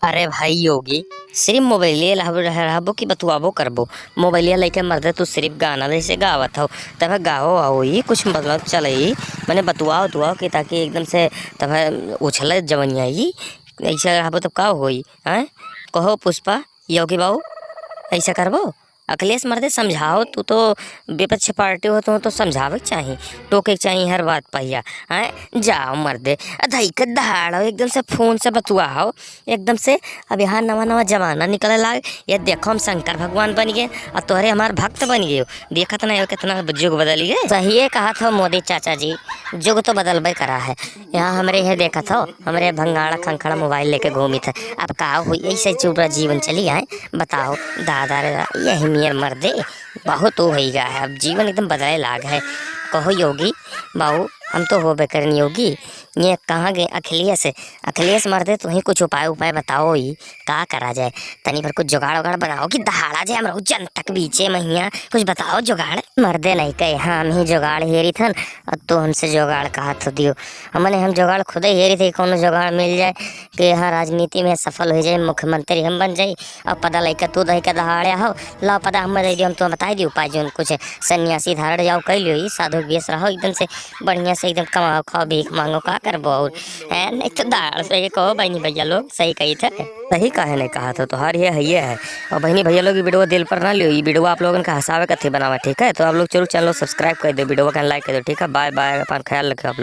अरे भाई योगी, सिर्फ मोबाइलिया रहबो कि बतुआबो करबो। मोबाइलिया लेके मर्दे तू सिर्फ गाना जैसे गावत हो, तब गाओ आओ ही कुछ मतलब चले ही मैंने बतुआओ तुआओ कि ताकि एकदम से तब उछले जवनिया ही ऐसा रहबो तब का होई हैं। कहो पुष्पा, योगी बाबू ऐसा करबो। अखिलेश मर्दे समझाओ, तू तो विपक्ष पार्टी हो तो समझावे के चाही, टोके के चाही हर बात पहिया हैं। जाओ मर्दे अधई के दहाड़ो एकदम से फोन से बतुआओ एकदम से। अब यहाँ नवा नवा जमाना निकले लाग, ये देखो हम शंकर भगवान बन गए और तोहरे हमार भक्त बन गए। देखत नहीं हो कितना युग बदल गए। सही कहा था मोदी चाचा जी, युग तो बदलबे करा है। यहाँ हमरे ये देखा था हमरे भंगाड़ा खंखड़ा मोबाइल लेके घूमी थे। अब का हुई ऐसे चुप जीवन चली आए बताओ। दादा रे यही मियर मर्दे बहुत हो गया है, अब जीवन एकदम बदले लाग है। कहो योगी बाबू, हम तो हो बेकरन योगी। ये कहाँ गए अखिलेश? अखिलेश मर्दे तुम्हें कुछ उपाय बताओ ही का करा जाए। तनी पर कुछ जुगाड़ उगाड़ बनाओ कि दहाड़ा जाए हम जनतक बीचे महिया। कुछ बताओ जुगाड़। मर्दे नहीं कहे हाँ हम ही जुगाड़ हेरी थन और तो हमसे जुगाड़ कहा तो दियो। हमने हम जुगाड़ खुद ही हेरी थे, कौन जुगाड़ मिल जाए कि यहाँ राजनीति में सफल हो जाए, मुख्यमंत्री हम बन जाए और पता लैका तू दही का दहाड़े हो ला पता हम दे दियो। हम तो बताई दी उपाय जो कुछ सन्यासी धारण जाओ कह लियो ही, साधु बेस रहो एकदम से बढ़िया से एकदम कमाओ खाओ भीख मांगो का करबो। है नहीं तो दाड़ से कहो बहनी भैया लोग सही कही थे। सही काहे नहीं कहा था तो ये है। और बहनी भैया लोग वीडियो दिल पर ना लियो, ये वीडियो आप लोगों का हंसावे कथी बनावा ठीक है। तो आप लोग चलो चैनल सब्सक्राइब कर दो, वीडियो का लाइक कर दो ठीक है। बाय बाय, अपन ख्याल रखो आप लोग।